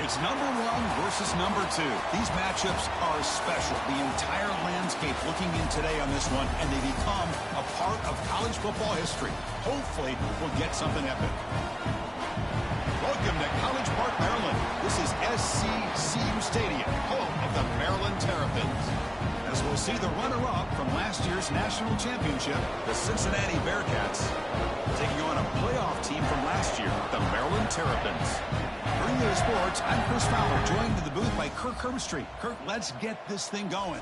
It's number 1 versus number 2. These matchups are special. The entire landscape looking in today on this one, and they become a part of college football history. Hopefully, we'll get something epic. Welcome to College Park, Maryland. This is SCCU Stadium, home of the Maryland Terrapins. As we'll see the runner-up from last year's national championship, the Cincinnati Bearcats, taking on a playoff team from last year, the Maryland Terrapins. Bringing you to sports, I'm Chris Fowler, joined in the booth by Kirk Herbstreit. Kirk, let's get this thing going.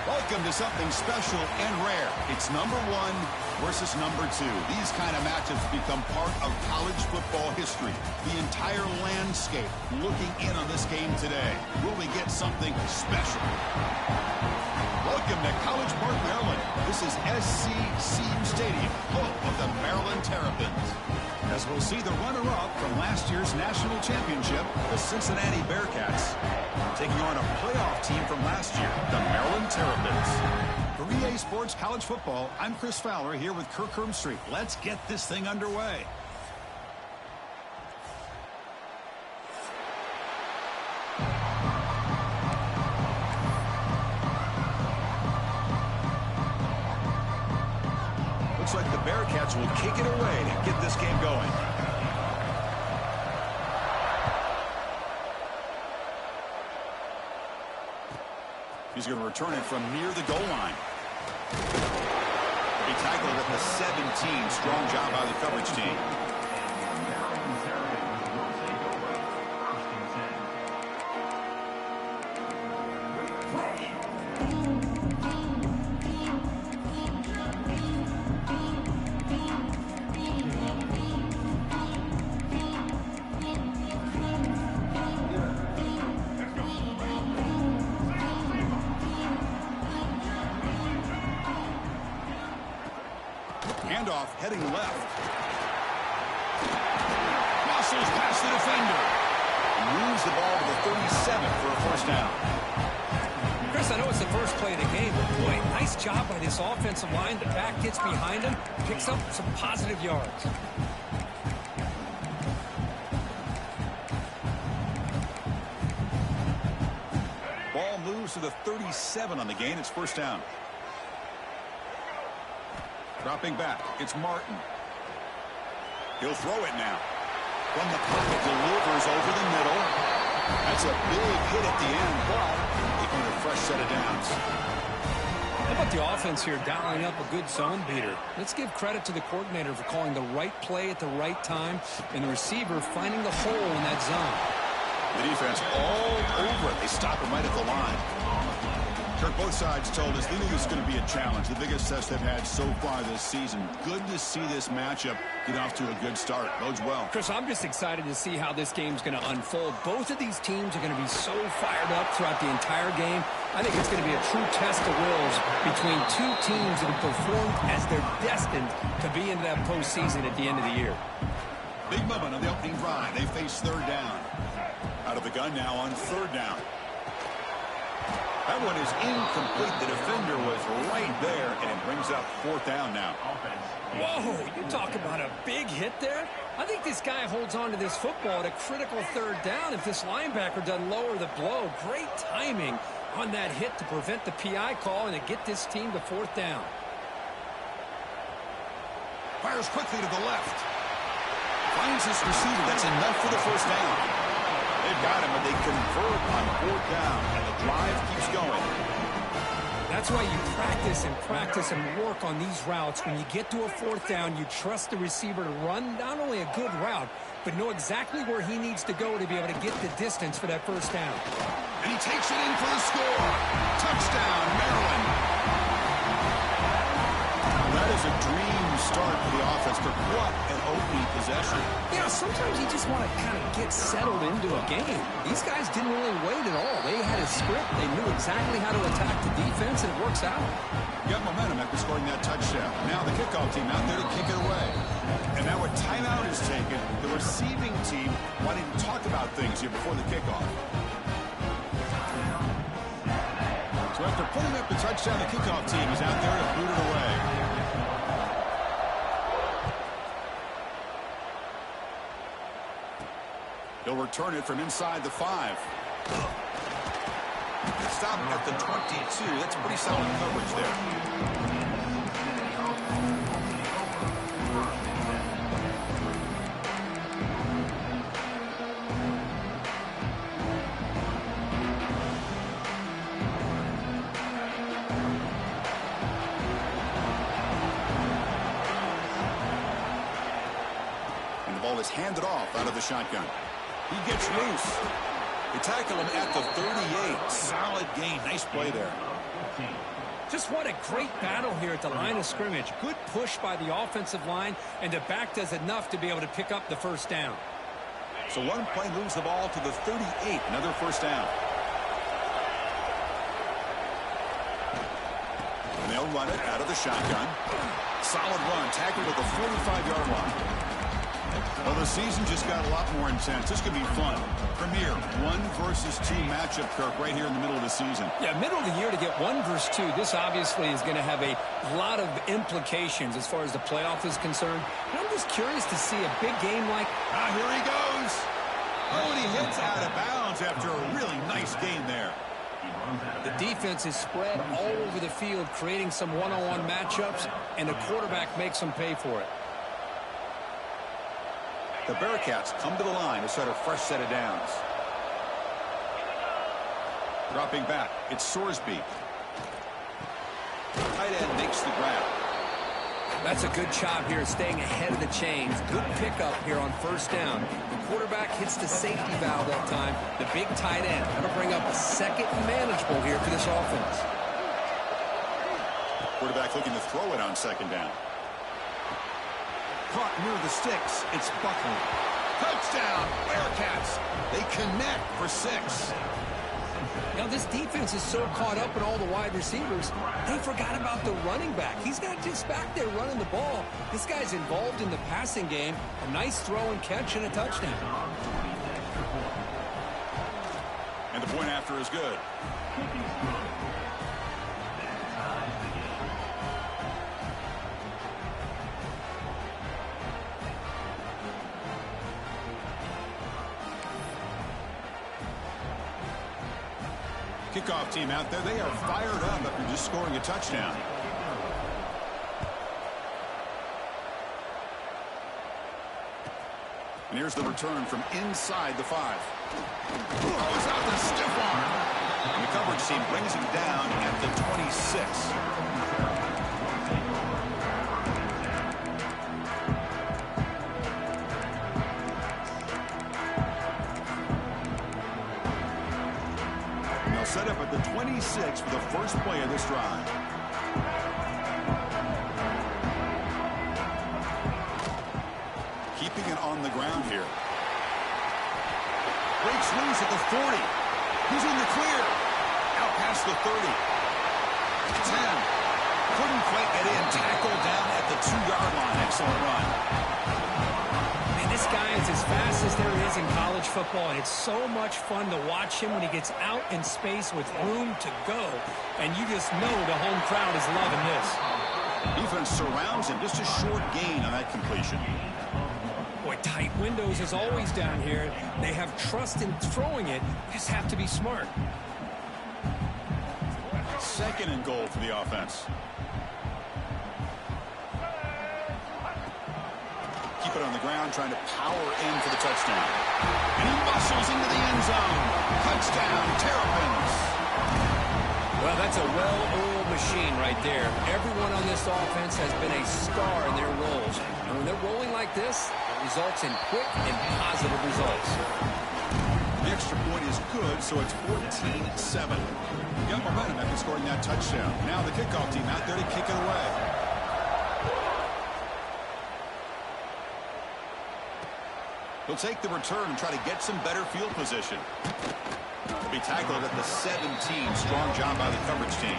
Welcome to something special and rare. It's number 1 versus number 2. These kind of matchups become part of college football history. The entire landscape looking in on this game today. Will we get something special? Welcome to College Park, Maryland. This is SCCU Stadium, home of the Maryland Terrapins. As we'll see the runner-up from last year's national championship, the Cincinnati Bearcats, taking on a playoff team from last year, the Maryland Terrapins. For EA Sports College Football, I'm Chris Fowler here with Kirk Herbstreit. Let's get this thing underway. Looks like the Bearcats Wildcats will kick it away to get this game going. He's going to return it from near the goal line. He tackled at the 17. Strong job by the coverage team. Handoff heading left. Muscles past the defender. Moves the ball to the 37 for a first down. Chris, I know it's the first play of the game, but boy, nice job by this offensive line. The back gets behind him, picks up some positive yards. Ball moves to the 37 on the gain. It's first down. Dropping back, it's Martin. He'll throw it now. From the pocket, delivers over the middle. That's a big hit at the end, but taking a fresh set of downs. How about the offense here dialing up a good zone beater? Let's give credit to the coordinator for calling the right play at the right time and the receiver finding the hole in that zone. The defense all over it. They stop him right at the line. Kirk, both sides told us they knew this was going to be a challenge. The biggest test they've had so far this season. Good to see this matchup get off to a good start. Bodes well. Chris, I'm just excited to see how this game's going to unfold. Both of these teams are going to be so fired up throughout the entire game. I think it's going to be a true test of wills between two teams that have performed as they're destined to be in that postseason at the end of the year. Big moment on the opening drive. They face third down. Out of the gun now on third down. That one is incomplete. The defender was right there, and it brings up fourth down now. Whoa, you talk about a big hit there. I think this guy holds on to this football at a critical third down if this linebacker doesn't lower the blow. Great timing on that hit to prevent the PI call and to get this team to fourth down. Fires quickly to the left. Finds his receiver. That's enough for the first down. They've got him, and they convert on fourth down, and the drive keeps going. That's why you practice and work on these routes. When you get to a fourth down, you trust the receiver to run not only a good route, but know exactly where he needs to go to be able to get the distance for that first down. And he takes it in for the score. Touchdown, Maryland. That is a dream start for the offense, but what an opening possession. Yeah, sometimes you just want to kind of get settled into a game. These guys didn't really wait at all. They had a script. They knew exactly how to attack the defense, and it works out. Got momentum after scoring that touchdown. Now the kickoff team out there to kick it away. And now a timeout is taken. The receiving team wanting to talk about things here before the kickoff. So after putting up the touchdown, the kickoff team is out there to boot it away. He'll return it from inside the 5. Stop at the 22. That's pretty solid coverage there. And the ball is handed off out of the shotgun. He gets loose. They tackle him at the 38. Solid gain. Nice play there. Just what a great battle here at the line of scrimmage. Good push by the offensive line, and the back does enough to be able to pick up the first down. So one play moves the ball to the 38. Another first down. And they'll run it out of the shotgun. Solid run. Tackled at the 45-yard line. Well, the season just got a lot more intense. This could be fun. Premier 1 versus 2 matchup, Kirk, right here in the middle of the season. Yeah, middle of the year to get 1 versus 2. This obviously is going to have a lot of implications as far as the playoff is concerned. And I'm just curious to see a big game like... Ah, here he goes. Oh, and he hits out of bounds after a really nice game there. The defense is spread all over the field, creating some one-on-one matchups, and the quarterback makes them pay for it. The Bearcats come to the line to start a fresh set of downs. Dropping back, it's Sorsby. Tight end makes the grab. That's a good job here, staying ahead of the chains. Good pickup here on first down. The quarterback hits the safety valve that time. The big tight end. That'll bring up a second and manageable here for this offense. Quarterback looking to throw it on second down. Caught near the sticks. It's Buckley. Touchdown, Bearcats. They connect for 6. Now, this defense is so caught up in all the wide receivers, they forgot about the running back. He's not just back there running the ball. This guy's involved in the passing game. A nice throw and catch and a touchdown. And the point after is good. Kickoff team out there, they are fired up after just scoring a touchdown. And here's the return from inside the 5. Throws out the stiff arm. And the coverage team brings him down at the 26. Set up at the 26 for the first play of this drive. Keeping it on the ground here. Breaks loose at the 40. He's in the clear. Out past the 30. 10. Couldn't quite get in. Tackled down at the 2-yard line. Excellent run. This guy is as fast as there is in college football, and it's so much fun to watch him when he gets out in space with room to go. And you just know the home crowd is loving this. Defense surrounds him. Just a short gain on that completion. Boy, tight windows as always down here. They have trust in throwing it. You just have to be smart. Second and goal for the offense. Keep it on the ground, trying to power in for the touchdown. And he muscles into the end zone. Touchdown, Terrapins. Well, that's a well-oiled machine right there. Everyone on this offense has been a star in their roles. And when they're rolling like this, it results in quick and positive results. The extra point is good, so it's 14-7. Got momentum after scoring that touchdown. Now the kickoff team out there to kick it away. He'll take the return and try to get some better field position. He'll be tackled at the 17. Strong job by the coverage team.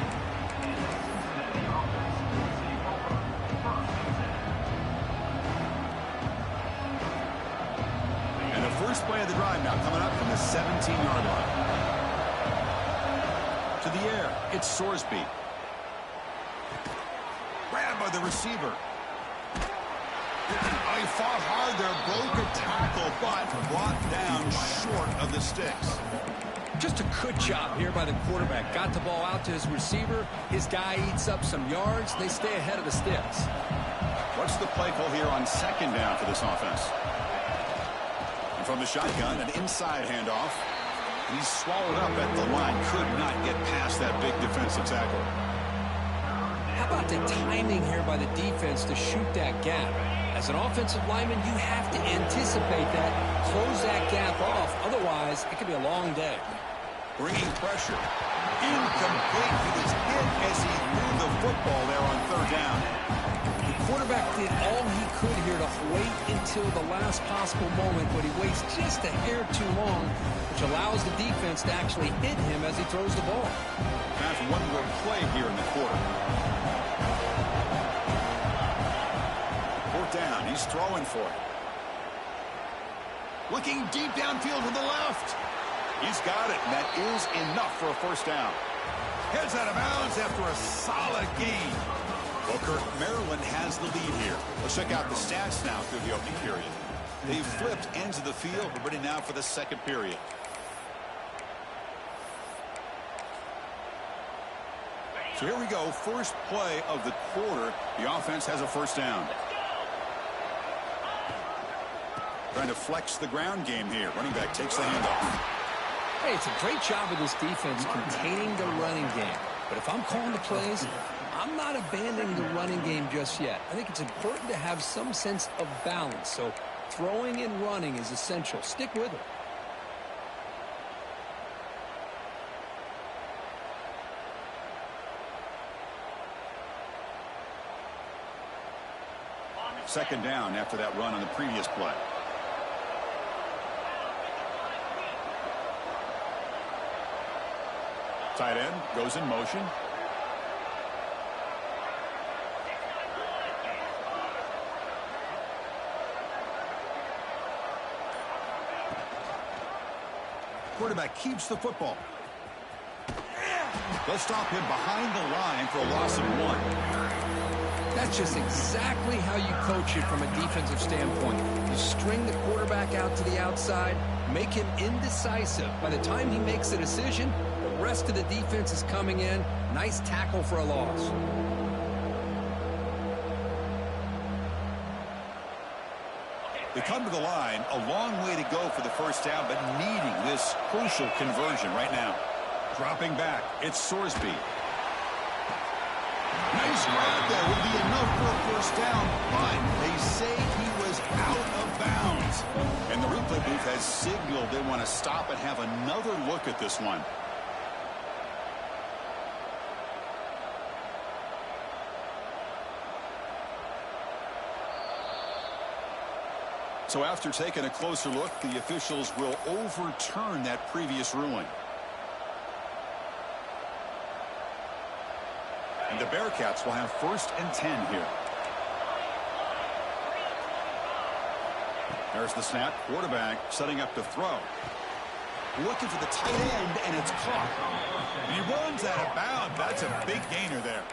And the first play of the drive now coming up from the 17-yard line. To the air, it's Sorsby. Grabbed by the receiver. He fought hard there, broke a tackle, but brought down short of the sticks. Just a good job here by the quarterback. Got the ball out to his receiver. His guy eats up some yards. They stay ahead of the sticks. What's the play call here on second down for this offense? And from the shotgun, an inside handoff. He's swallowed up at the line. Could not get past that big defensive tackle. How about the timing here by the defense to shoot that gap? As an offensive lineman, you have to anticipate that, close that gap off. Otherwise, it could be a long day. Bringing pressure. Incomplete. He was hit as he threw the football there on third down. The quarterback did all he could here to wait until the last possible moment, but he waits just a hair too long, which allows the defense to actually hit him as he throws the ball. That's one more play here in the quarter. Down. He's throwing for it. Looking deep downfield to the left. He's got it, and that is enough for a first down. Heads out of bounds after a solid gain. Booker, Maryland has the lead here. Let's check out the stats now through the opening period. They've flipped ends of the field. We're ready now for the second period. So here we go, first play of the quarter. The offense has a first down. Trying to flex the ground game here. Running back takes the handoff. Hey, it's a great job of this defense containing the running game. But if I'm calling the plays, I'm not abandoning the running game just yet. I think it's important to have some sense of balance. So throwing and running is essential. Stick with it. Second down after that run on the previous play. Tight end goes in motion. Quarterback keeps the football. They'll stop him behind the line for a loss of 1. That's just exactly how you coach it from a defensive standpoint. You string the quarterback out to the outside, make him indecisive. By the time he makes a decision, the rest of the defense is coming in. Nice tackle for a loss. They come to the line, a long way to go for the first down, but needing this crucial conversion right now. Dropping back, it's Sorsby. Nice grab there, would be enough for a first down, but they say he was out of bounds. And the replay booth has signaled they want to stop and have another look at this one. So after taking a closer look, the officials will overturn that previous ruling. And the Bearcats will have 1st and 10 here. There's the snap. Quarterback setting up to throw. Looking for the tight end, and it's caught. And he runs out of bounds. That's a big gainer there.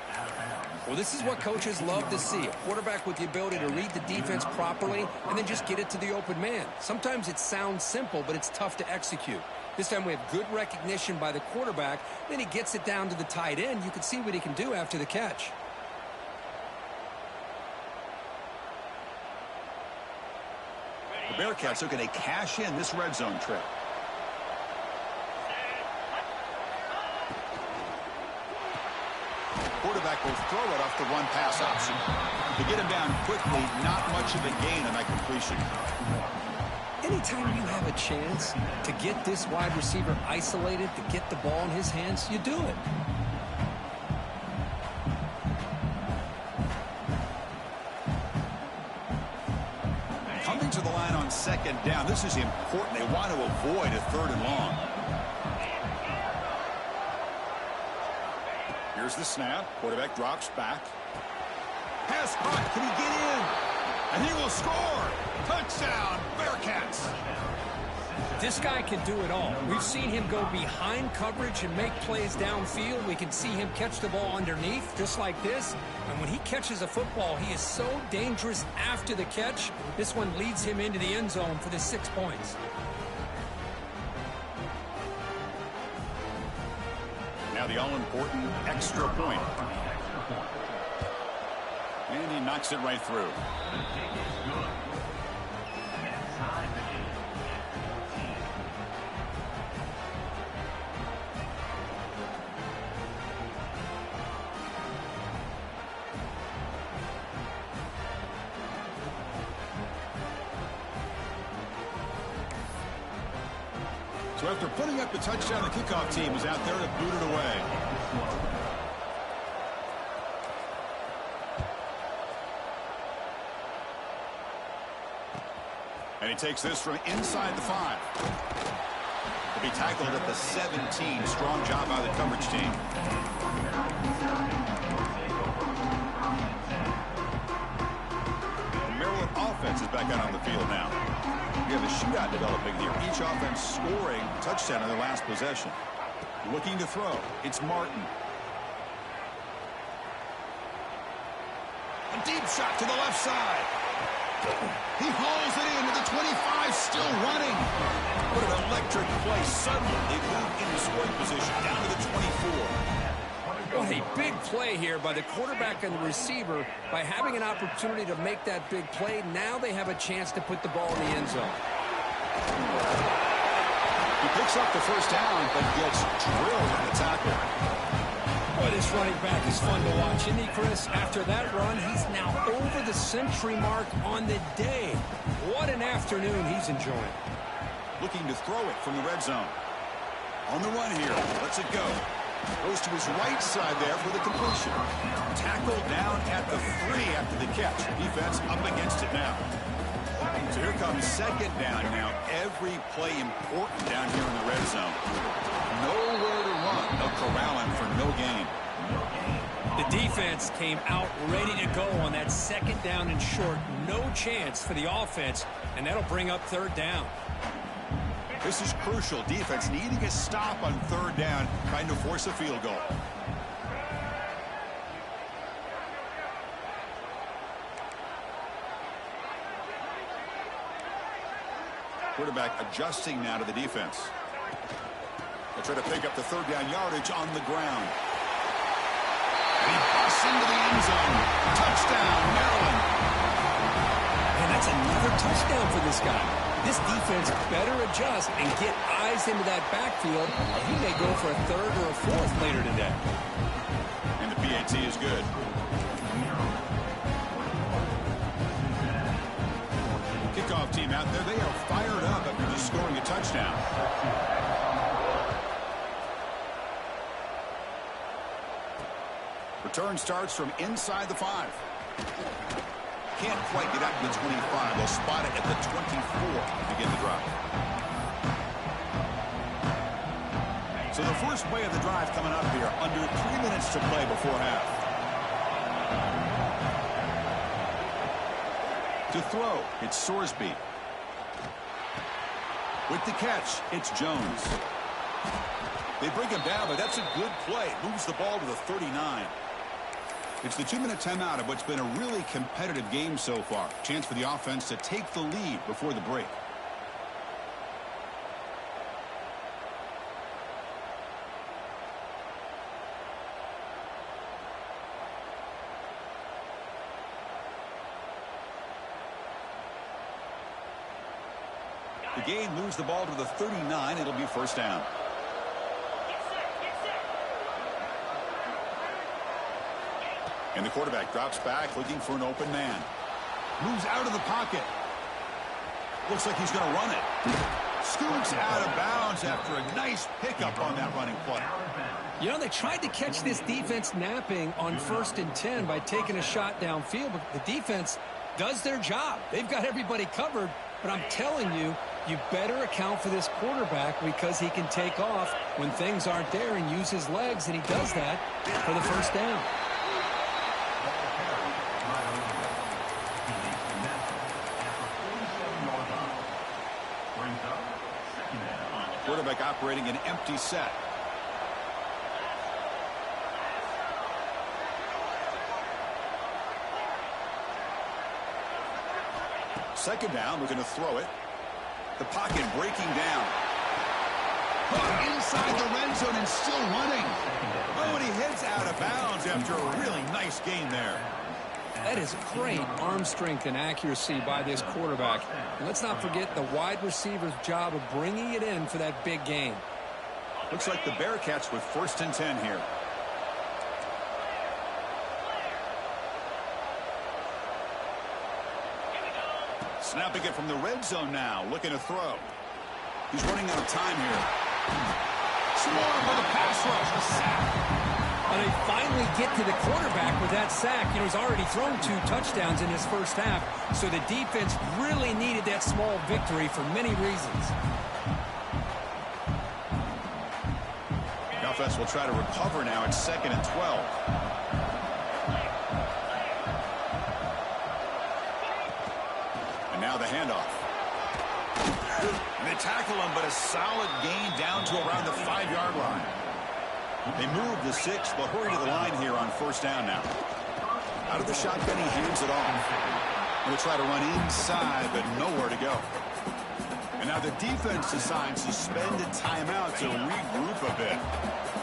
Well, this is what coaches love to see. A quarterback with the ability to read the defense properly and then just get it to the open man. Sometimes it sounds simple, but it's tough to execute. This time we have good recognition by the quarterback. Then he gets it down to the tight end. You can see what he can do after the catch. The Bearcats looking to cash in this red zone trip. Quarterback will throw it off the run-pass option. To get him down quickly, not much of a gain on that completion. Anytime you have a chance to get this wide receiver isolated, to get the ball in his hands, you do it. Coming to the line on 2nd down. This is important. They want to avoid a 3rd and long. Here's the snap. Quarterback drops back. Pass caught. Can he get in? And he will score. Touchdown, Bearcats. This guy can do it all. We've seen him go behind coverage and make plays downfield. We can see him catch the ball underneath, just like this. And when he catches a football, he is so dangerous after the catch. This one leads him into the end zone for the 6 points. Now the all-important extra point. And he knocks it right through. So after putting up the touchdown, the kickoff team is out there to boot it away. And he takes this from inside the 5. He'll be tackled at the 17. Strong job by the coverage team. The Maryland offense is back out on the field now. We have a shootout developing here. Each offense scoring a touchdown in their last possession. Looking to throw. It's Martin. A deep shot to the left side. He hauls it into the 25, still running. What an electric play. Suddenly, they move into scoring position down to the 24. What a A big play here by the quarterback and the receiver. By having an opportunity to make that big play, now they have a chance to put the ball in the end zone. He picks up the first down, but gets drilled on the tackle. Boy, this running back is fun to watch, isn't he, Chris? After that run, he's now over the century mark on the day. What an afternoon he's enjoying. Looking to throw it from the red zone. On the run here. Lets it go. Goes to his right side there for the completion. Tackled down at the 3 after the catch. Defense up against it now. So here comes second down now. Every play important down here in the red zone. Nowhere to run. No corralling for no gain. The defense came out ready to go on that second down and short. No chance for the offense, and that'll bring up third down. This is crucial. Defense needing a stop on third down, trying to force a field goal. Quarterback adjusting now to the defense. They'll try to pick up the third down yardage on the ground. And he busts into the end zone. Touchdown, Maryland. And that's another touchdown for this guy. This defense better adjust and get eyes into that backfield, or he may go for a third or a fourth later today. And the PAT is good. Kickoff team out there, they are fired up after just scoring a touchdown. Return starts from inside the 5. Can't quite get out to the 25. They'll spot it at the 24 to begin the drive. So the first play of the drive coming up here. Under 3 minutes to play before half. To throw, it's Sorsby. With the catch, it's Jones. They bring him down, but that's a good play. Moves the ball to the 39. It's the 2-minute timeout of what's been a really competitive game so far. Chance for the offense to take the lead before the break. The gain moves the ball to the 39. It'll be first down. And the quarterback drops back, looking for an open man. Moves out of the pocket. Looks like he's going to run it. Scoots out of bounds after a nice pickup on that running play. You know, they tried to catch this defense napping on 1st and 10 by taking a shot downfield, but the defense does their job. They've got everybody covered, but I'm telling you, you better account for this quarterback because he can take off when things aren't there and use his legs, and he does that for the first down. Quarterback operating an empty set. Second down, we're going to throw it. The pocket breaking down. Caught inside the red zone and still running. Oh, and he heads out of bounds after a really nice gain there. That is great arm strength and accuracy by this quarterback. And let's not forget the wide receiver's job of bringing it in for that big gain. Looks like the Bearcats with 1st and 10 here. Snapping it from the red zone now, looking to throw. He's running out of time here. Smart with a pass rush, a sack. And they finally get to the quarterback with that sack. You know, he's already thrown 2 touchdowns in his first half, so the defense really needed that small victory for many reasons. The offense will try to recover now at 2nd and 12. And now the handoff. And they tackle him, but a solid gain down to around the 5-yard line. They move the 6, but hurry to the line here on first down now. Out of the shotgun, he hands it off. Going to try to run inside, but nowhere to go. And now the defense decides to spend a timeout to regroup a bit.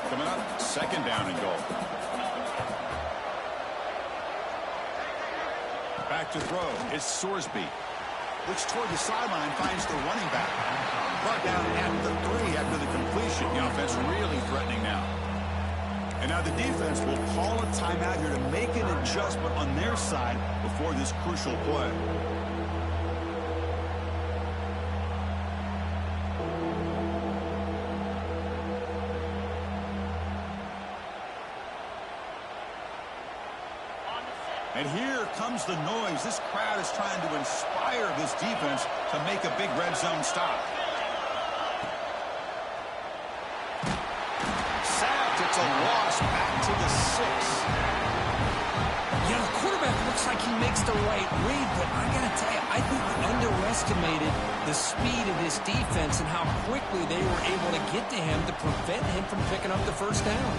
Coming up, 2nd down and goal. Back to throw. It's Sorsby. Looks toward the sideline, finds the running back. Brought down at the 3 after the completion. The offense really threatening now. And now the defense will call a timeout here to make an adjustment on their side before this crucial play. And here comes the noise. This crowd is trying to inspire this defense to make a big red zone stop. Sacked. It's a loss back to the 6. You know, the quarterback looks like he makes the right read, but I got to tell you, I think we underestimated the speed of this defense and how quickly they were able to get to him to prevent him from picking up the first down.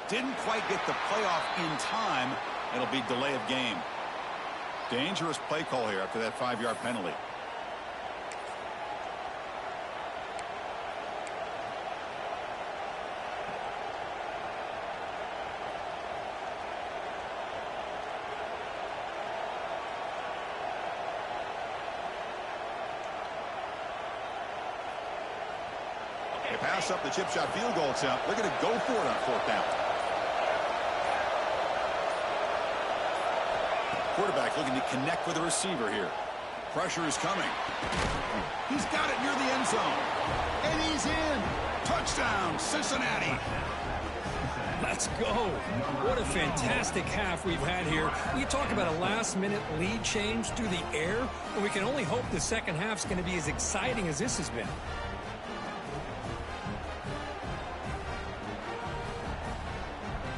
Didn't quite get the playoff in time. It'll be delay of game. Dangerous play call here after that 5-yard penalty. They pass up the chip shot field goal attempt. They're going to go for it on 4th down. Quarterback looking to connect with the receiver here. Pressure is coming. He's got it near the end zone. And he's in. Touchdown, Cincinnati. Let's go. What a fantastic half we've had here. You talk about a last-minute lead change through the air, and we can only hope the second half's going to be as exciting as this has been.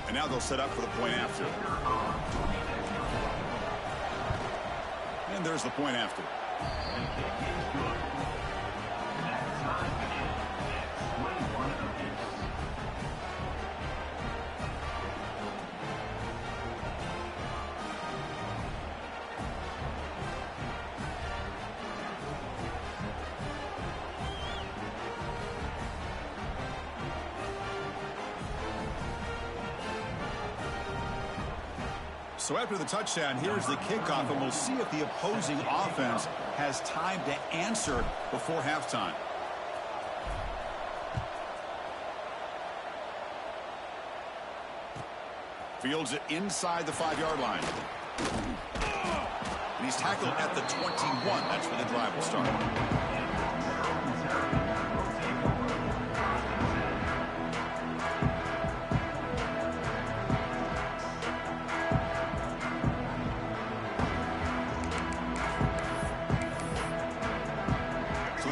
And now they'll set up for the point after. And there's the point after. So after the touchdown, here's the kickoff, and we'll see if the opposing offense has time to answer before halftime. Fields it inside the 5-yard line. And he's tackled at the 21. That's where the drive will start.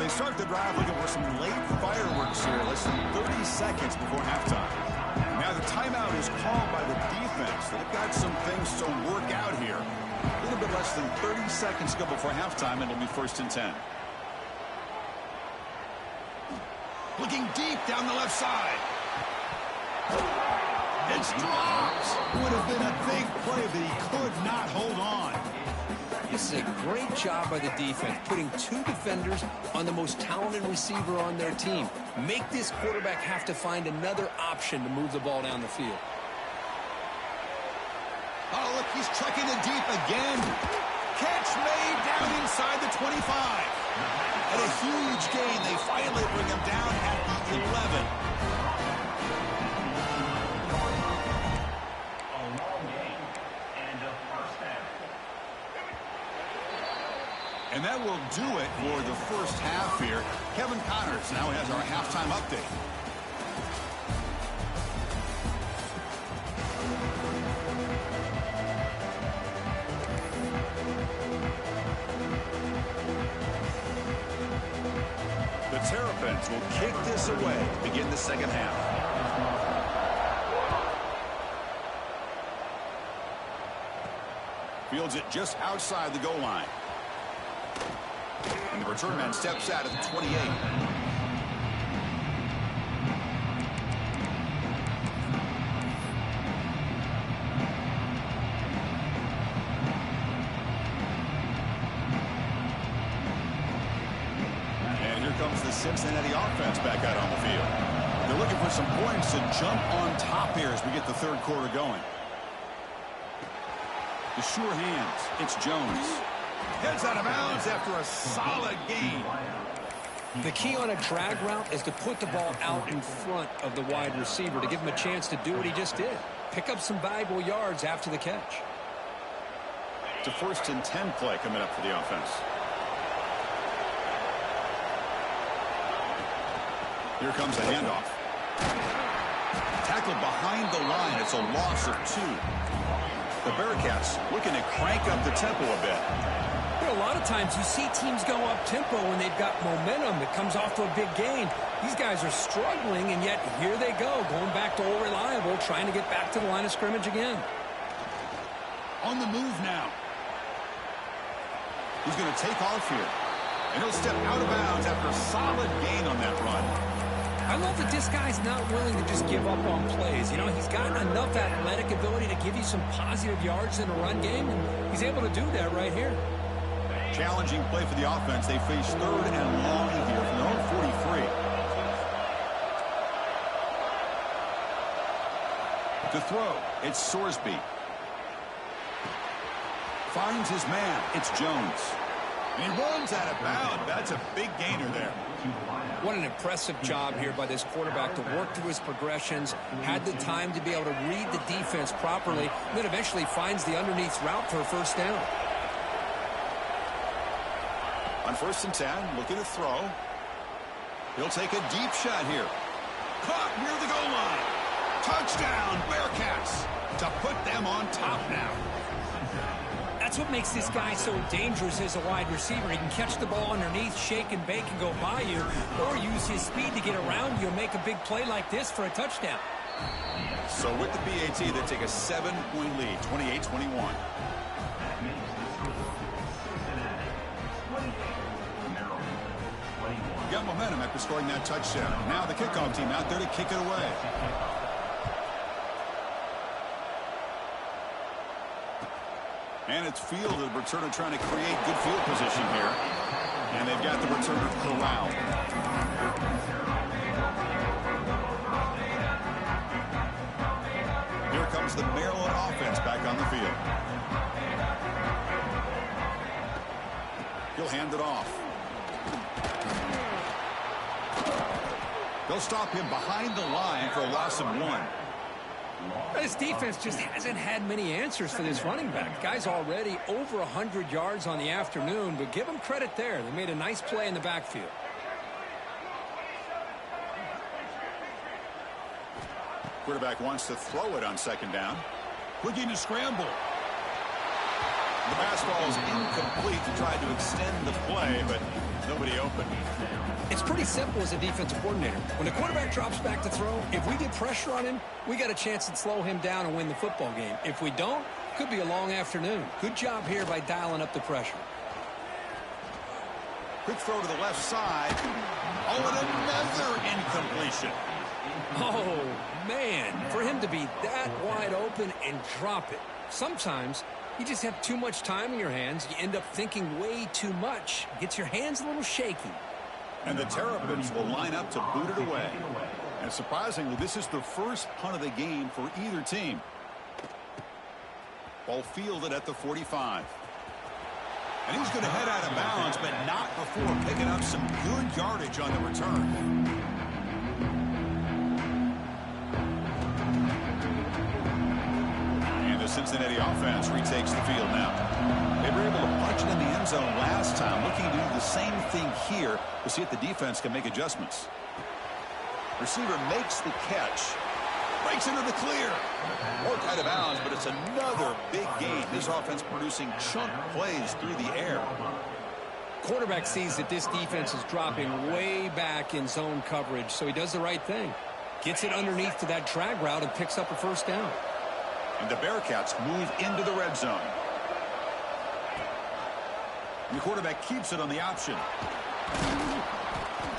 Start the drive looking for some late fireworks here, less than 30 seconds before halftime. Now the timeout is called by the defense. They've got some things to work out here. A little bit less than 30 seconds to go before halftime, and it'll be 1st and 10. Looking deep down the left side. It's dropped. Would have been a big play, but he could not hold on. This is a great job by the defense, putting 2 defenders on the most talented receiver on their team. Make this quarterback have to find another option to move the ball down the field. Oh, look, he's trekking it deep again. Catch made down inside the 25. And a huge gain. They finally bring him down at the 11. And that will do it for the first half here. Kevin Connors now has our halftime update. The Terrapins will kick this away to begin the second half. Fields it just outside the goal line. And the return man steps out at the 28. Cincinnati offense back out on the field. They're looking for some points to jump on top here as we get the third quarter going. The sure hands. It's Jones. Heads out of bounds after a solid gain. The key on a drag route is to put the ball out in front of the wide receiver to give him a chance to do what he just did. Pick up some valuable yards after the catch. It's a 1st and 10 play coming up for the offense. Here comes a handoff. Tackled behind the line. It's a loss of 2. The Bearcats looking to crank up the tempo a bit. You know, a lot of times you see teams go up-tempo when they've got momentum. It comes off to a big gain. These guys are struggling, and yet here they go, going back to old reliable, trying to get back to the line of scrimmage again. On the move now. He's going to take off here. And he'll step out of bounds after a solid gain on that run. I love that this guy's not willing to just give up on plays. You know, he's got enough athletic ability to give you some positive yards in a run game, and he's able to do that right here. Challenging play for the offense. They face 3rd and long here from their own 43. To throw, it's Sorsby. Finds his man. It's Jones. And he runs out of bounds. That's a big gainer there. What an impressive job here by this quarterback to work through his progressions, had the time to be able to read the defense properly, and then eventually finds the underneath route for a 1st down. On 1st and 10, looking to throw. He'll take a deep shot here. Caught near the goal line. Touchdown, Bearcats, to put them on top now. That's what makes this guy so dangerous as a wide receiver. He can catch the ball underneath, shake and bake and go by you, or use his speed to get around you and make a big play like this for a touchdown. So with the PAT, they take a 7-point lead, 28-21. Got momentum after scoring that touchdown. Now the kickoff team out there to kick it away. And it's fielded. Returner trying to create good field position here. And they've got the returner corralled. Here comes the Maryland offense back on the field. He'll hand it off. They'll stop him behind the line for a loss of 1. This defense just hasn't had many answers for this running back. Guy's already over 100 yards on the afternoon, but give him credit there. They made a nice play in the backfield. Quarterback wants to throw it on 2nd down. Looking to scramble. The pass ball is incomplete to try to extend the play, but nobody open. It's pretty simple as a defensive coordinator. When the quarterback drops back to throw, if we get pressure on him, we got a chance to slow him down and win the football game. If we don't, could be a long afternoon. Good job here by dialing up the pressure. Quick throw to the left side. Oh, and another incompletion. Oh, man, for him to be that wide open and drop it. Sometimes you just have too much time in your hands. You end up thinking way too much. Gets your hands a little shaky. And the Terrapins will line up to boot it away. And surprisingly, this is the first punt of the game for either team. Ball fielded at the 45. And he's going to head out of bounds, but not before picking up some good yardage on the return. And the Cincinnati offense retakes the field now. They were able to punch it in the end zone last time, looking to do the same thing here to see if the defense can make adjustments. Receiver makes the catch. Breaks into the clear. Worked out of bounds, but it's another big gain. This offense producing chunk plays through the air. Quarterback sees that this defense is dropping way back in zone coverage, so he does the right thing. Gets it underneath to that drag route and picks up a 1st down. And the Bearcats move into the red zone. And the quarterback keeps it on the option.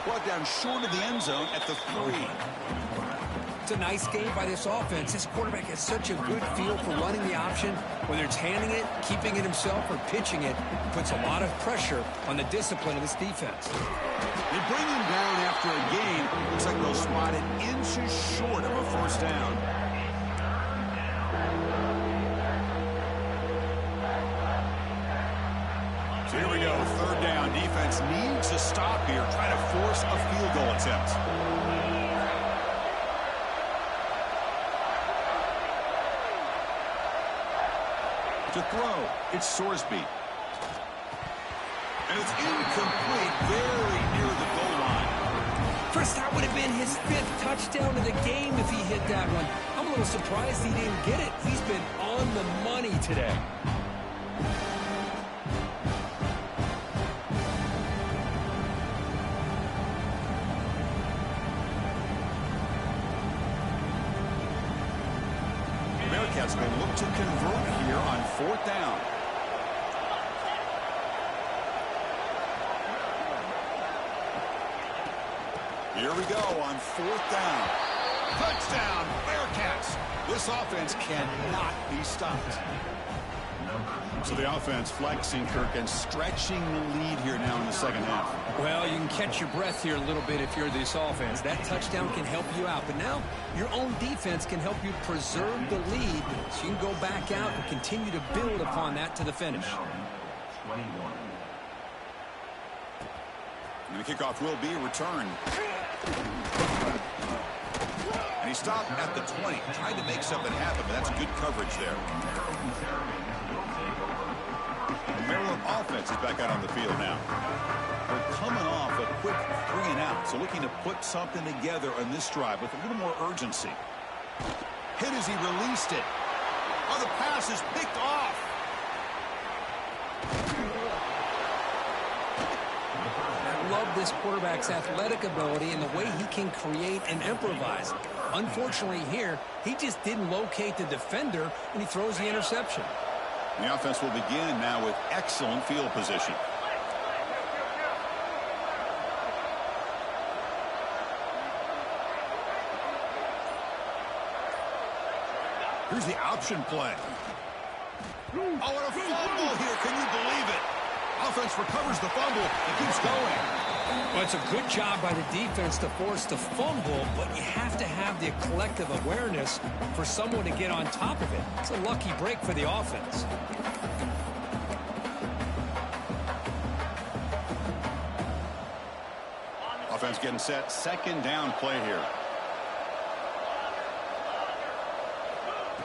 Brought down short of the end zone at the 3. It's a nice game by this offense. This quarterback has such a good feel for running the option. Whether it's handing it, keeping it himself, or pitching it, puts a lot of pressure on the discipline of this defense. They bring him down after a game. Looks like they'll spot it inches short of a first down. So here we go, third down. Defense needs a stop here, trying to force a field goal attempt. To throw, it's Sorsby. And it's incomplete, very near the goal line. First, that would have been his 5th touchdown of the game if he hit that one. I'm a little surprised he didn't get it. He's been on the money today. Bearcats may look to convert here on 4th down. Here we go on 4th down. Touchdown, Bearcats. This offense cannot be stopped. So the offense flexing, Kirk, and stretching the lead here now in the second half. Well, you can catch your breath here a little bit if you're this offense. That touchdown can help you out. But now your own defense can help you preserve the lead so you can go back out and continue to build upon that to the finish. And the kickoff will be a return. And he stopped at the 20. Tried to make something happen, but that's good coverage there. The Maryland offense is back out on the field now. We're coming off a quick 3-and-out, so looking to put something together on this drive with a little more urgency. Hit as he released it. Oh, the pass is picked off. I love this quarterback's athletic ability and the way he can create and improvise. Unfortunately here, he just didn't locate the defender, and he throws the interception. The offense will begin now with excellent field position. Here's the option play. Oh, and a fumble here. Can you believe it? Offense recovers the fumble and keeps going. Well, it's a good job by the defense to force the fumble, but you have to have the collective awareness for someone to get on top of it. It's a lucky break for the offense. Offense getting set. Second down play here.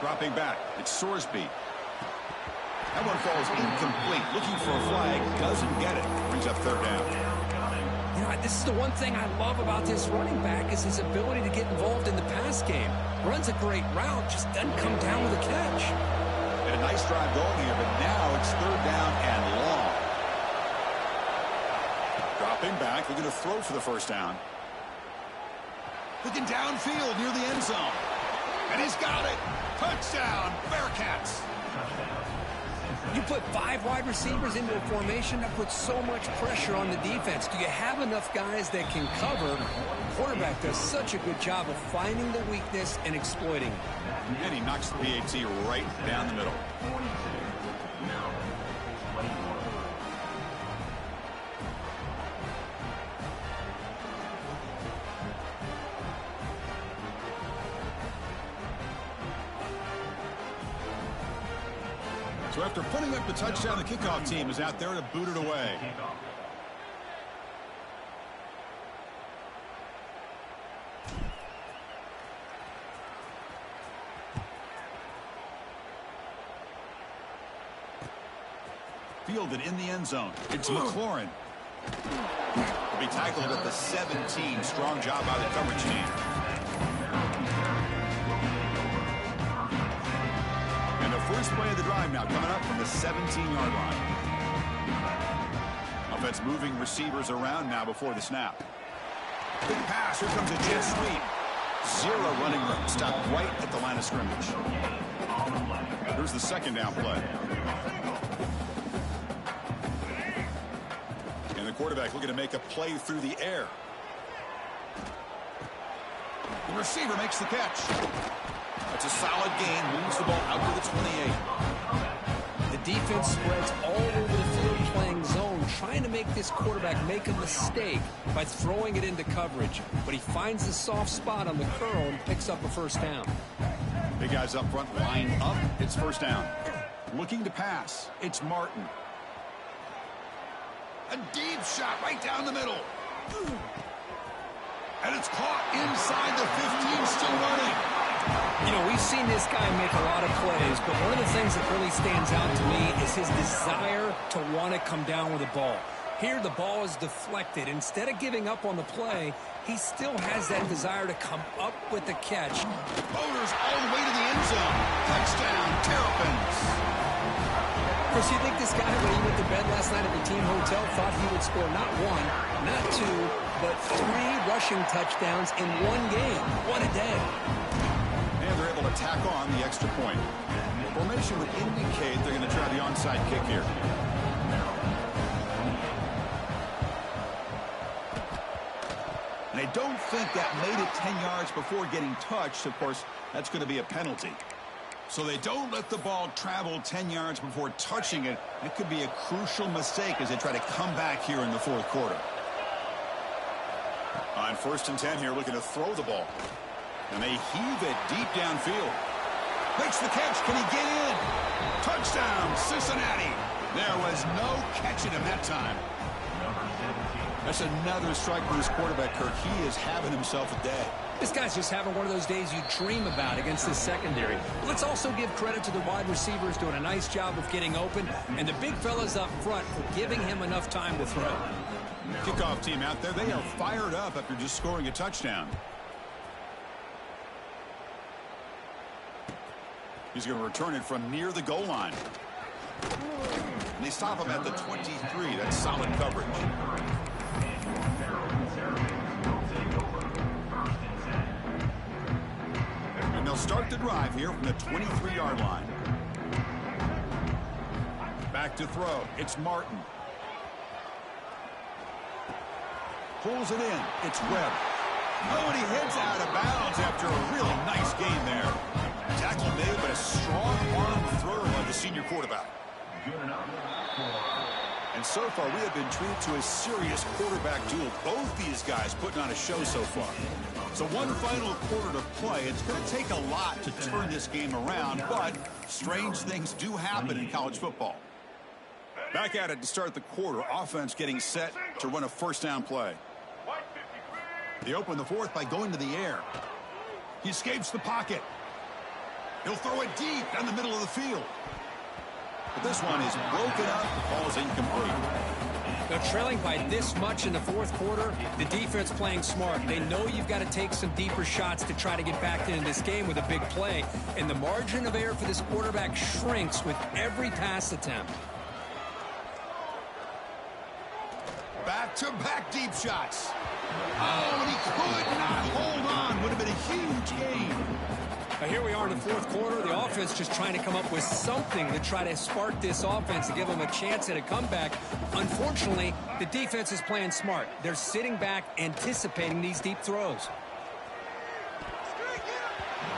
Dropping back. It's Sorsby. That one falls incomplete. Looking for a flag. Doesn't get it. Brings up third down. You know, this is the one thing I love about this running back is his ability to get involved in the pass game. Runs a great route, just doesn't come down with a catch. And a nice drive going here, but now it's third down and long. Dropping back, looking to throw for the first down. Looking downfield near the end zone. And he's got it. Touchdown, Bearcats. You put 5 wide receivers into a formation, that puts so much pressure on the defense. Do you have enough guys that can cover? The quarterback does such a good job of finding the weakness and exploiting it. And he knocks the PAT right down the middle. So after putting up the touchdown, the kickoff team is out there to boot it away. Fielded in the end zone. It's McLaurin. Will be tackled at the 17. Strong job by the coverage team. And the first play of the drive now coming up from the 17-yard line. Offense moving receivers around now before the snap. Big pass. Here comes a jet sweep. 0 running room. Stopped right at the line of scrimmage. Here's the second down play. And the quarterback looking to make a play through the air. The receiver makes the catch. That's a solid gain. Moves the ball out to the 28. The defense spreads all over the field playing zone, trying to make this quarterback make a mistake by throwing it into coverage. But he finds the soft spot on the curl and picks up a first down. Big guys up front line up. It's first down. Looking to pass. It's Martin. A deep shot right down the middle. And it's caught inside the 15, still running. You know, we've seen this guy make a lot of plays, but one of the things that really stands out to me is his desire to want to come down with the ball. Here, the ball is deflected. Instead of giving up on the play, he still has that desire to come up with the catch. Motors all the way to the end zone. Touchdown, Terrapins. Chris, you think this guy, when he went to bed last night at the team hotel, thought he would score not one, not two, but 3 rushing touchdowns in one game? What a day. And they're able to tack on the extra point. The formation would indicate they're going to try the onside kick here. And I don't think that made it 10 yards before getting touched. Of course, that's going to be a penalty. So they don't let the ball travel 10 yards before touching it. That could be a crucial mistake as they try to come back here in the fourth quarter. On 1st and 10 here, looking to throw the ball. And they heave it deep downfield. Makes the catch. Can he get in? Touchdown, Cincinnati. There was no catching him that time. That's another strike for his quarterback, Kirk. He is having himself a day. This guy's just having one of those days you dream about against this secondary. Let's also give credit to the wide receivers doing a nice job of getting open, and the big fellas up front for giving him enough time to throw. Kickoff team out there, they are fired up after just scoring a touchdown. He's going to return it from near the goal line. And they stop him at the 23. That's solid coverage. And they'll start the drive here from the 23-yard line. Back to throw. It's Martin. Pulls it in. It's Webb. Oh, and he heads out of bounds after a really nice game there. Tackle made, but a strong arm throw by the senior quarterback. And so far, we have been treated to a serious quarterback duel. Both these guys putting on a show so far. So one final quarter to play. It's going to take a lot to turn this game around, but strange things do happen in college football. Back at it to start the quarter. Offense getting set to run a first down play. They open the fourth by going to the air. He escapes the pocket. He'll throw it deep down the middle of the field. But this one is broken up. The ball is incomplete. They're trailing by this much in the fourth quarter. The defense playing smart. They know you've got to take some deeper shots to try to get back into this game with a big play. And the margin of error for this quarterback shrinks with every pass attempt. Back-to-back deep shots. Oh, and he could not hold on. Would have been a huge gain. Now here we are in the fourth quarter. The offense just trying to come up with something to try to spark this offense to give them a chance at a comeback. Unfortunately, the defense is playing smart. They're sitting back, anticipating these deep throws.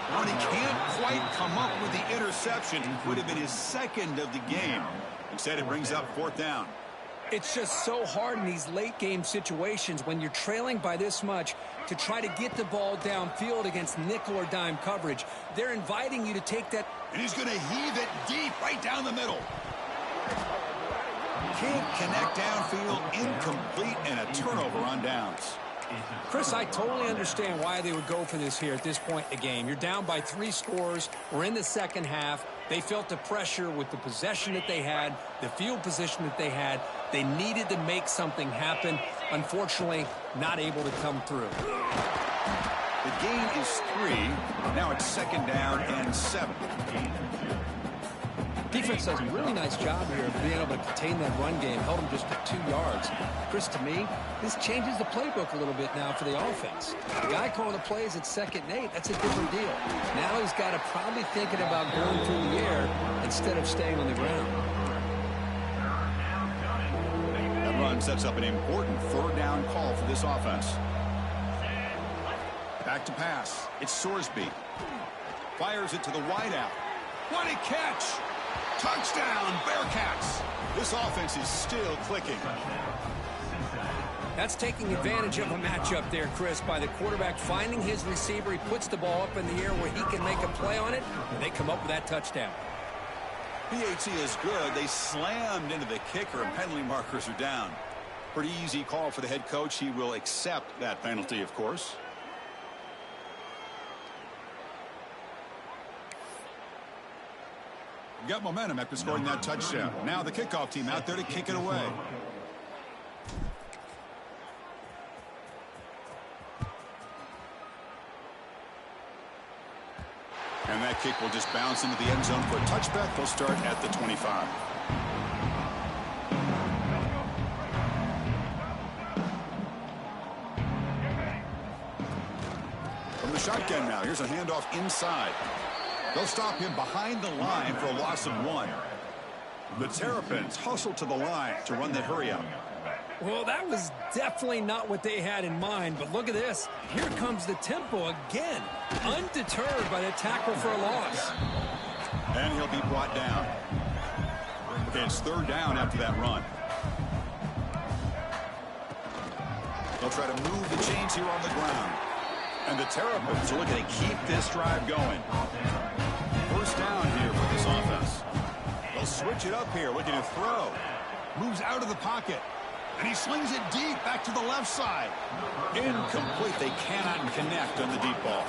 When he can't quite come up with the interception, would have been his second of the game. Instead, it brings up fourth down. It's just so hard in these late-game situations when you're trailing by this much to try to get the ball downfield against nickel or dime coverage. They're inviting you to take that. And he's going to heave it deep right down the middle. Can't connect downfield, incomplete, and a turnover on downs. Chris, I totally understand why they would go for this here at this point in the game. You're down by 3 scores. We're in the second half. They felt the pressure with the possession that they had, the field position that they had. They needed to make something happen. Unfortunately, not able to come through. The gain is 3. Now it's second down and 7. Defense does a really nice job here of being able to contain that run game, held them just to 2 yards. Chris, to me, this changes the playbook a little bit now for the offense. The guy calling the plays at 2nd and 8, that's a different deal. Now he's got to probably thinking about going through the air instead of staying on the ground. That run sets up an important 3rd down call for this offense. Back to pass. It's Sorsby. Fires it to the wideout. What a catch! Touchdown, Bearcats! This offense is still clicking. That's taking advantage of a matchup there, Chris, by the quarterback finding his receiver. He puts the ball up in the air where he can make a play on it, and they come up with that touchdown. PAT is good. They slammed into the kicker, and penalty markers are down. Pretty easy call for the head coach. He will accept that penalty, of course. Got momentum after scoring that touchdown. Now the kickoff team out there to kick it away. And that kick will just bounce into the end zone for a touchback. They'll start at the 25. From the shotgun now, here's a handoff inside. They'll stop him behind the line for a loss of 1. The Terrapins hustle to the line to run that hurry out. Well, that was definitely not what they had in mind, but look at this. Here comes the tempo again, undeterred by the tackle for a loss. And he'll be brought down. Okay, it's 3rd down after that run. They'll try to move the chains here on the ground. And the Terrapins are looking to keep this drive going. 1st down here for this offense. They'll switch it up here, looking to throw. Moves out of the pocket. And he slings it deep back to the left side. Incomplete. They cannot connect on the deep ball.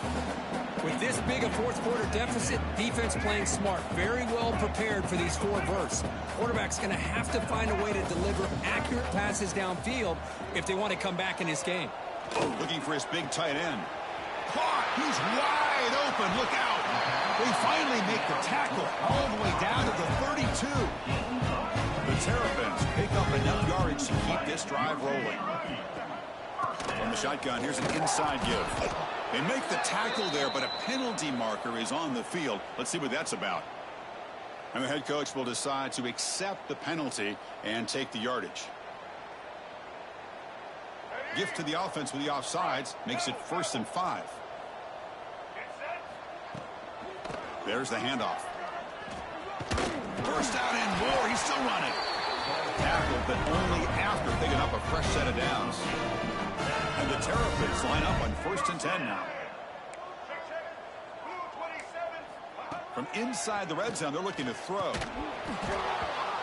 With this big a 4th quarter deficit, defense playing smart, very well prepared for these 4 bursts. Quarterback's going to have to find a way to deliver accurate passes downfield if they want to come back in this game. Looking for his big tight end. Caught. He's wide open. Look out. They finally make the tackle all the way down to the 32. The Terrapins pick up enough yardage to keep this drive rolling. From the shotgun, here's an inside give. They make the tackle there, but a penalty marker is on the field. Let's see what that's about. And the head coach will decide to accept the penalty and take the yardage. Gift to the offense with the offsides makes it 1st and 5. There's the handoff. 1st down and more. He's still running. Tackle, but only after picking up a fresh set of downs. And the Terrapins line up on 1st and 10 now. From inside the red zone, they're looking to throw.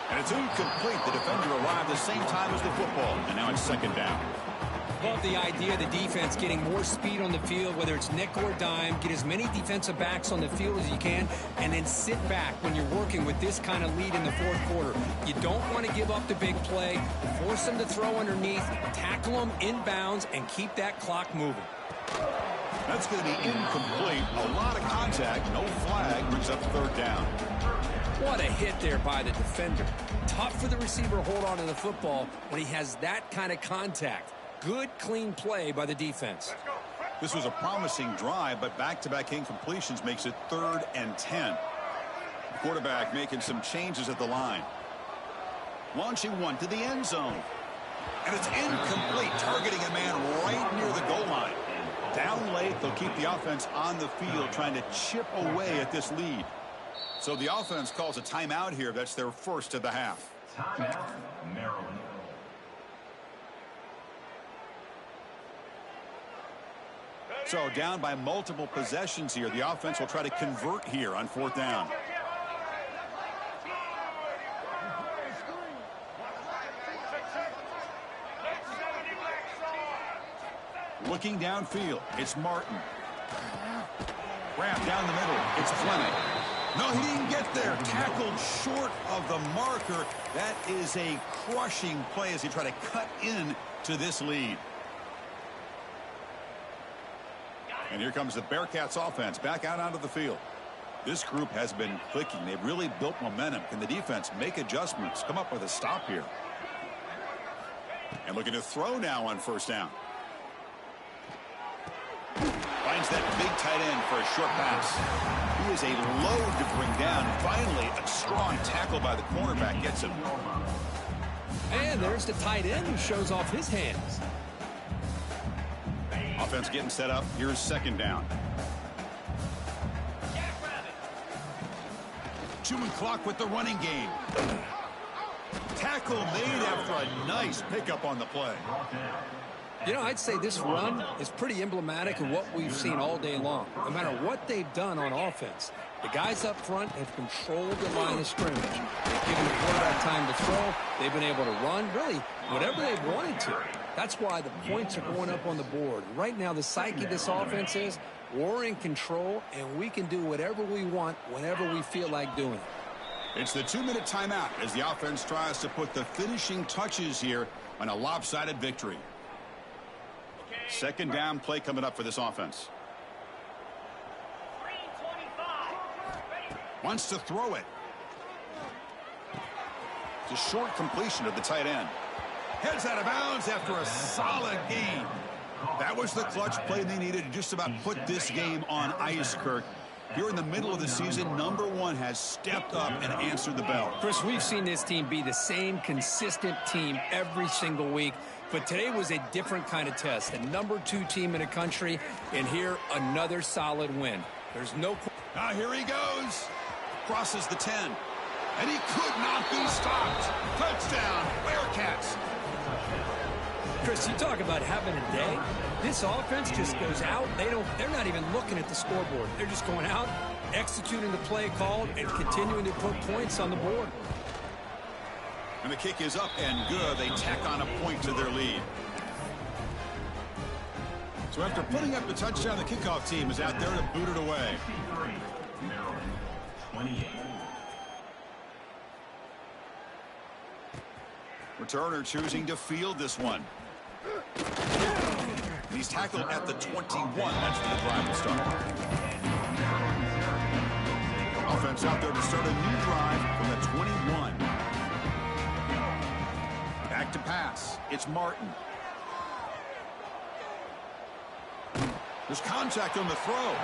And it's incomplete. The defender arrived the same time as the football. And now it's 2nd down. Love the idea of the defense getting more speed on the field, whether it's nickel or dime. Get as many defensive backs on the field as you can, and then sit back when you're working with this kind of lead in the 4th quarter. You don't want to give up the big play. Force them to throw underneath, tackle them inbounds, and keep that clock moving. That's going to be incomplete. A lot of contact. No flag. Brings up 3rd down. What a hit there by the defender. Tough for the receiver to hold on to the football when he has that kind of contact. Good, clean play by the defense. This was a promising drive, but back-to-back incompletions makes it 3rd and 10. The quarterback making some changes at the line. Launching one to the end zone. And it's incomplete, targeting a man right near the goal line. Down late, they'll keep the offense on the field, trying to chip away at this lead. So the offense calls a timeout here. That's their 1st of the half. Timeout, Maryland. So down by multiple possessions here. The offense will try to convert here on 4th down. Looking downfield, it's Martin. Wrap down the middle, it's Fleming. No, he didn't get there. Tackled short of the marker. That is a crushing play as he tried to cut in to this lead. And here comes the Bearcats offense back out onto the field. This group has been clicking. They've really built momentum. Can the defense make adjustments? Come up with a stop here. And looking to throw now on 1st down. Finds that big tight end for a short pass. He is a load to bring down. Finally, a strong tackle by the cornerback gets him. And there's the tight end who shows off his hands. Offense getting set up. Here's second down. Chewing clock with the running game. Tackle made after a nice pickup on the play. You know, I'd say this run is pretty emblematic of what we've seen all day long. No matter what they've done on offense, the guys up front have controlled the line of scrimmage. They've given the quarterback time to throw. They've been able to run, really, whatever they've wanted to. That's why the points are going up on the board. Right now, the psyche of this offense is we're in control, and we can do whatever we want whenever we feel like doing it. It's the 2-minute timeout as the offense tries to put the finishing touches here on a lopsided victory. Second down play coming up for this offense. Wants to throw it. It's a short completion of the tight end. Heads out of bounds after a solid gain. That was the clutch play they needed to just about put this game on ice, Kirk. Here in the middle of the season, number one has stepped up and answered the bell. Chris, we've seen this team be the same consistent team every single week, but today was a different kind of test. The number 2 team in the country, and here another solid win. There's no... Now here he goes. Crosses the 10. And he could not be stopped. Touchdown, Bearcats. Chris, you talk about having a day. This offense just goes out. They're not even looking at the scoreboard. They're just going out, executing the play called, and continuing to put points on the board. And the kick is up and good. They tack on a point to their lead. So after putting up the touchdown, the kickoff team is out there to boot it away. Maryland, 28. Returner choosing to field this one. He's tackled at the 21. That's where the drive will start. Offense out there to start a new drive from the 21. Back to pass. It's Martin. There's contact on the throw.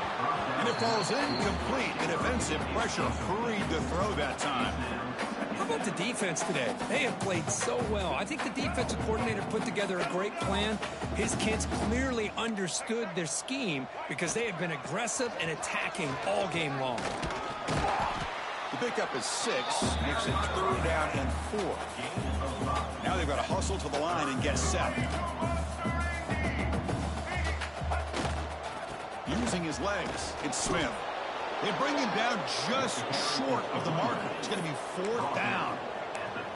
And it falls incomplete. The defensive pressure hurried the throw that time. How about the defense today? They have played so well. I think the defensive coordinator put together a great plan. His kids clearly understood their scheme because they have been aggressive and attacking all game long. The pickup is 6, makes it 3rd down and 4. Now they've got to hustle to the line and get set. Using his legs, it's Smith. They bring him down just short of the marker. It's going to be 4th down.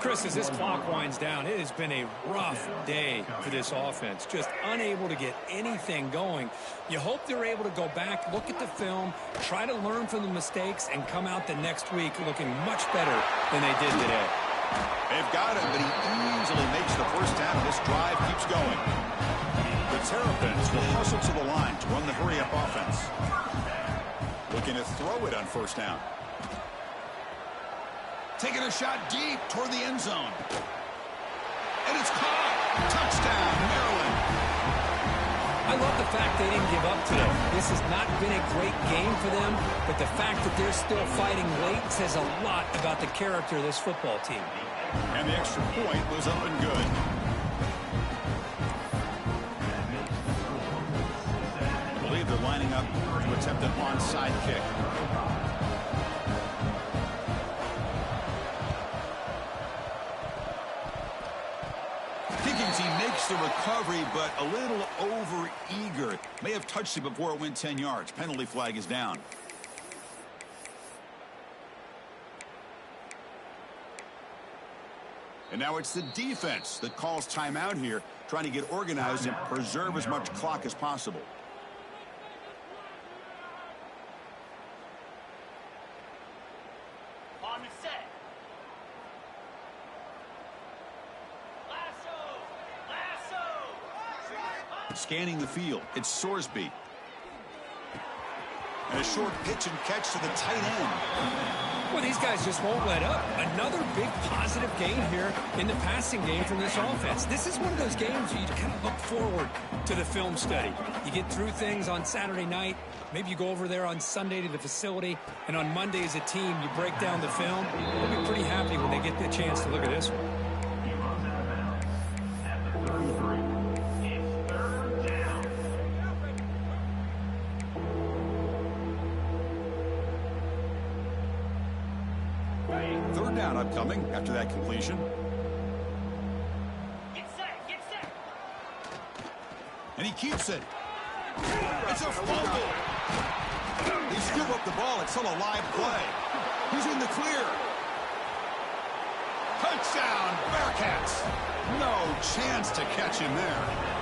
Chris, as this clock winds down, it has been a rough day for this offense. Just unable to get anything going. You hope they're able to go back, look at the film, try to learn from the mistakes, and come out the next week looking much better than they did today. They've got him, but he easily makes the first down. This drive keeps going. The Terrapins will hustle to the line to run the hurry-up offense. Looking to throw it on 1st down. Taking a shot deep toward the end zone. And it's caught. Touchdown, Maryland. I love the fact they didn't give up today. This has not been a great game for them, but the fact that they're still fighting late says a lot about the character of this football team. And the extra point was up and good. I believe they're lining up to attempt an onside kick. He makes the recovery, but a little over-eager. May have touched it before it went 10 yards. Penalty flag is down. And now it's the defense that calls timeout here, trying to get organized and preserve as much clock as possible. On the set. Scanning the field, it's Sorsby. And a short pitch and catch to the tight end. Well, these guys just won't let up. Another big positive gain here in the passing game from this offense. This is one of those games where you kind of look forward to the film study. You get through things on Saturday night. Maybe you go over there on Sunday to the facility, and on Monday as a team, you break down the film. They'll be pretty happy when they get the chance to look at this one. He runs out of bounds at the 33. It's 3rd down. down upcoming after that completion. And he keeps it. It's a fumble. They scoop up the ball. It's still a live play. He's in the clear. Touchdown, Bearcats. No chance to catch him there.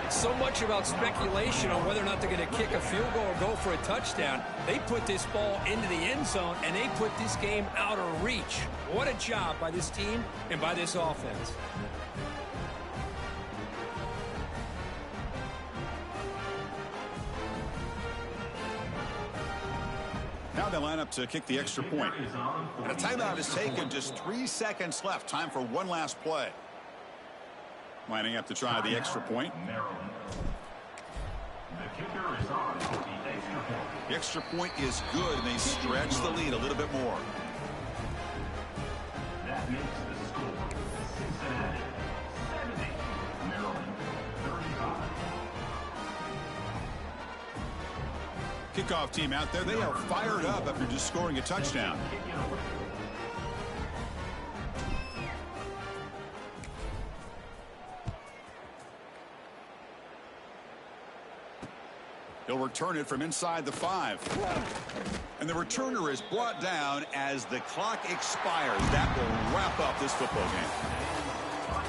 So much about speculation on whether or not they're going to kick a field goal or go for a touchdown. They put this ball into the end zone, and they put this game out of reach. What a job by this team and by this offense. Now they line up to kick the extra point. And a timeout is taken. Just 3 seconds left. Time for one last play. Lining up to try the extra point. Maryland. The kicker is on the extra point. The extra point is good, and they stretch the lead a little bit more. That makes the score Cincinnati 70, Maryland 35. Kickoff team out there. They are fired up after just scoring a touchdown. He'll return it from inside the 5. And the returner is brought down as the clock expires. That will wrap up this football game.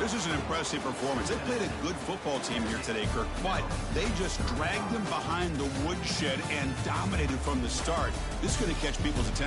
This is an impressive performance. They played a good football team here today, Kirk, but they just dragged them behind the woodshed and dominated from the start. This is going to catch people's attention.